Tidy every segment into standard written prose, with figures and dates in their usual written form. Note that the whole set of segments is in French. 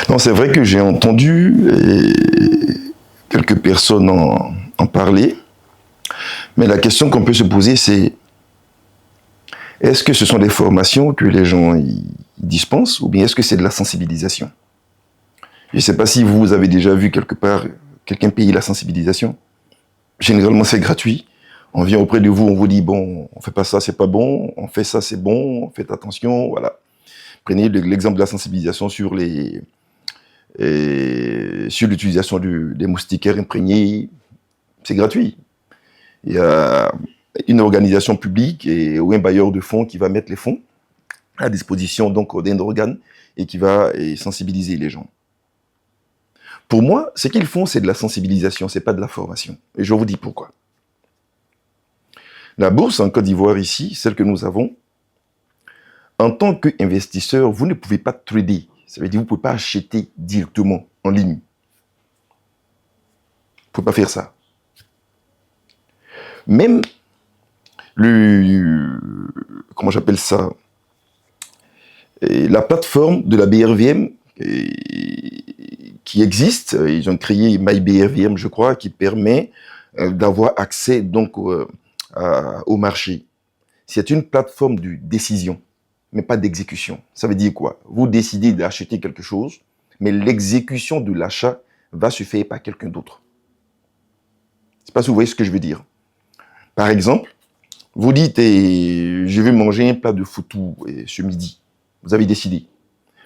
Non, c'est vrai que j'ai entendu quelques personnes en parler, mais la question qu'on peut se poser, c'est est-ce que ce sont des formations que les gens dispensent ou bien est-ce que c'est de la sensibilisation? Je ne sais pas si vous avez déjà vu quelque part quelqu'un payer la sensibilisation. Généralement, c'est gratuit. On vient auprès de vous, on vous dit, bon, on fait pas ça, c'est pas bon, on fait ça, c'est bon, faites attention, voilà. Prenez l'exemple de la sensibilisation sur l'utilisation des moustiquaires imprégnés, c'est gratuit. Il y a une organisation publique ou un bailleur de fonds qui va mettre les fonds à disposition donc d'un organe et qui va sensibiliser les gens. Pour moi, ce qu'ils font, c'est de la sensibilisation, c'est pas de la formation. Et je vous dis pourquoi. La bourse en Côte d'Ivoire ici, celle que nous avons, en tant qu'investisseur, vous ne pouvez pas trader. Ça veut dire que vous ne pouvez pas acheter directement en ligne. Vous ne pouvez pas faire ça. Même comment j'appelle ça, la plateforme de la BRVM qui existe, ils ont créé MyBRVM, je crois, qui permet d'avoir accès donc au marché. C'est une plateforme de décision, mais pas d'exécution. Ça veut dire quoi? Vous décidez d'acheter quelque chose, mais l'exécution de l'achat va se faire par quelqu'un d'autre. Je ne sais pas si vous voyez ce que je veux dire. Par exemple, vous dites, je vais manger un plat de foutou ce midi. Vous avez décidé.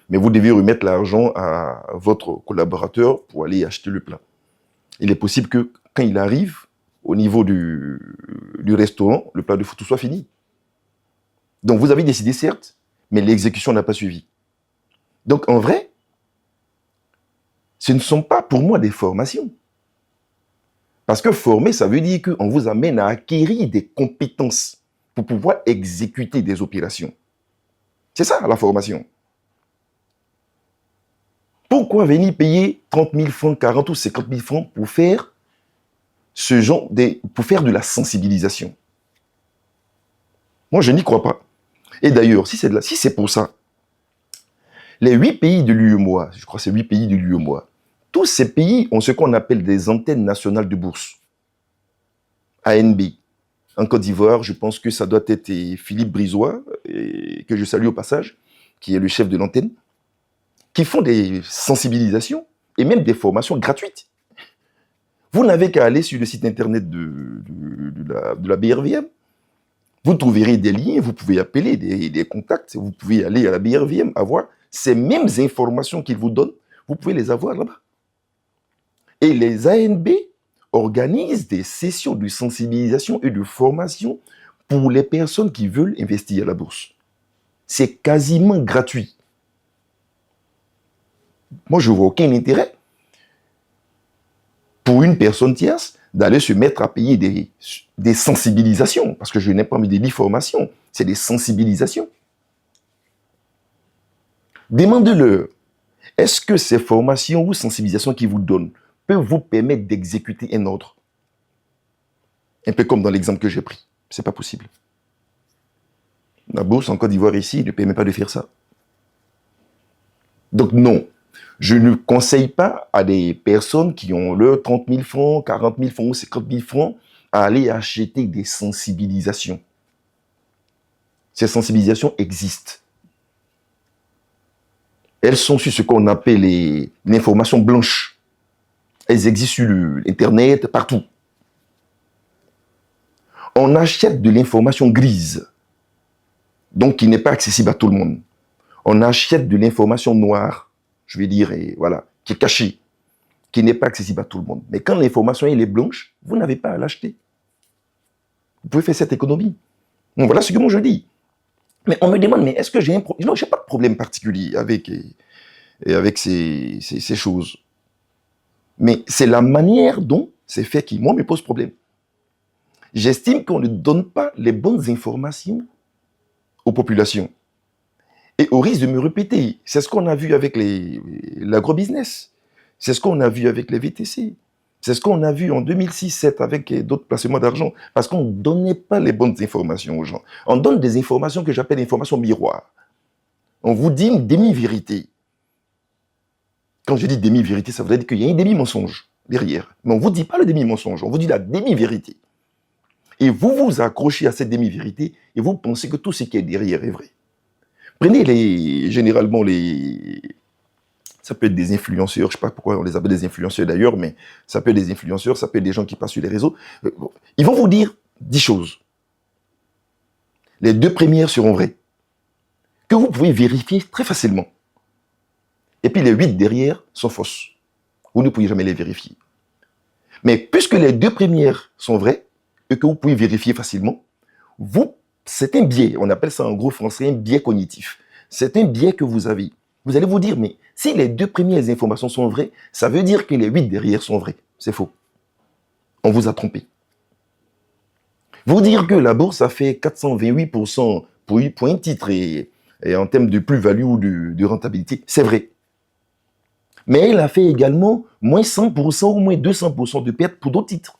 Mais vous devez remettre l'argent à votre collaborateur pour aller acheter le plat. Il est possible que quand il arrive au niveau du restaurant, le plat de foutou soit fini. Donc vous avez décidé, certes, mais l'exécution n'a pas suivi. Donc en vrai, ce ne sont pas pour moi des formations. Parce que former, ça veut dire qu'on vous amène à acquérir des compétences pour pouvoir exécuter des opérations. C'est ça la formation. Pourquoi venir payer 30 000 francs, 40 ou 50 000 francs pour faire pour faire de la sensibilisation? Moi, je n'y crois pas. Et d'ailleurs, si c'est pour ça, les 8 pays de l'UEMOA, je crois que c'est 8 pays de l'UEMOA, tous ces pays ont ce qu'on appelle des antennes nationales de bourse. ANB. En Côte d'Ivoire, je pense que ça doit être Philippe Brizois, que je salue au passage, qui est le chef de l'antenne, qui font des sensibilisations et même des formations gratuites. Vous n'avez qu'à aller sur le site internet de la BRVM. Vous trouverez des liens, vous pouvez appeler des contacts, vous pouvez aller à la BRVM, avoir ces mêmes informations qu'ils vous donnent, vous pouvez les avoir là-bas. Et les ANB organisent des sessions de sensibilisation et de formation pour les personnes qui veulent investir à la bourse. C'est quasiment gratuit. Moi, je ne vois aucun intérêt pour une personne tierce d'aller se mettre à payer des sensibilisations, parce que je n'ai pas mis des formations, c'est des sensibilisations. Demandez-leur, est-ce que ces formations ou sensibilisations qu'ils vous donnent peuvent vous permettre d'exécuter un ordre? Un peu comme dans l'exemple que j'ai pris. Ce n'est pas possible. La bourse en Côte d'Ivoire ici ne permet pas de faire ça. Donc non, je ne conseille pas à des personnes qui ont leurs 30 000 francs, 40 000 francs ou 50 000 francs à aller acheter des sensibilisations. Ces sensibilisations existent. Elles sont sur ce qu'on appelle l'information blanche. Elles existent sur Internet, partout. On achète de l'information grise, donc qui n'est pas accessible à tout le monde. On achète de l'information noire, je vais dire, voilà, qui est cachée, qui n'est pas accessible à tout le monde. Mais quand l'information est blanche, vous n'avez pas à l'acheter. Vous pouvez faire cette économie. Bon, voilà ce que moi je dis. Mais on me demande, mais est-ce que j'ai un problème? Non, je n'ai pas de problème particulier avec ces choses. Mais c'est la manière dont c'est fait qui, moi, me pose problème. J'estime qu'on ne donne pas les bonnes informations aux populations. Et au risque de me répéter, c'est ce qu'on a vu avec l'agrobusiness. C'est ce qu'on a vu avec les VTC. C'est ce qu'on a vu en 2006-2007 avec d'autres placements d'argent. Parce qu'on ne donnait pas les bonnes informations aux gens. On donne des informations que j'appelle informations miroirs. On vous dit une demi-vérité. Quand je dis demi-vérité, ça veut dire qu'il y a un demi-mensonge derrière. Mais on ne vous dit pas le demi-mensonge, on vous dit la demi-vérité. Et vous vous accrochez à cette demi-vérité et vous pensez que tout ce qui est derrière est vrai. Prenez généralement ça peut être des influenceurs, je ne sais pas pourquoi on les appelle des influenceurs d'ailleurs, mais ça peut être des influenceurs, ça peut être des gens qui passent sur les réseaux. Ils vont vous dire 10 choses. Les 2 premières seront vraies, que vous pouvez vérifier très facilement. Et puis les 8 derrière sont fausses. Vous ne pouvez jamais les vérifier. Mais puisque les 2 premières sont vraies, et que vous pouvez vérifier facilement, c'est un biais, on appelle ça en gros français un biais cognitif. C'est un biais que vous avez. Vous allez vous dire, mais si les 2 premières informations sont vraies, ça veut dire que les 8 derrière sont vraies. C'est faux. On vous a trompé. Vous dire que la bourse a fait 428% pour un titre et en termes de plus-value ou de rentabilité, c'est vrai. Mais elle a fait également moins 100% ou moins 200% de perte pour d'autres titres.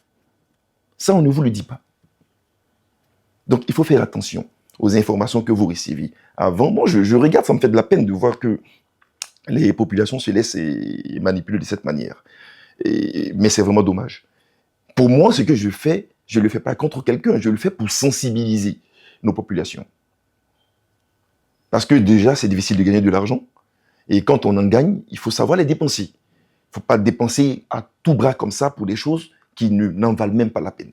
Ça, on ne vous le dit pas. Donc, il faut faire attention aux informations que vous recevez. Avant, moi, je regarde, ça me fait de la peine de voir que les populations se laissent manipuler de cette manière. Mais c'est vraiment dommage. Pour moi, ce que je fais, je ne le fais pas contre quelqu'un, je le fais pour sensibiliser nos populations. Parce que déjà, c'est difficile de gagner de l'argent. Et quand on en gagne, il faut savoir les dépenser. Il ne faut pas dépenser à tout bras comme ça pour des choses qui n'en valent même pas la peine.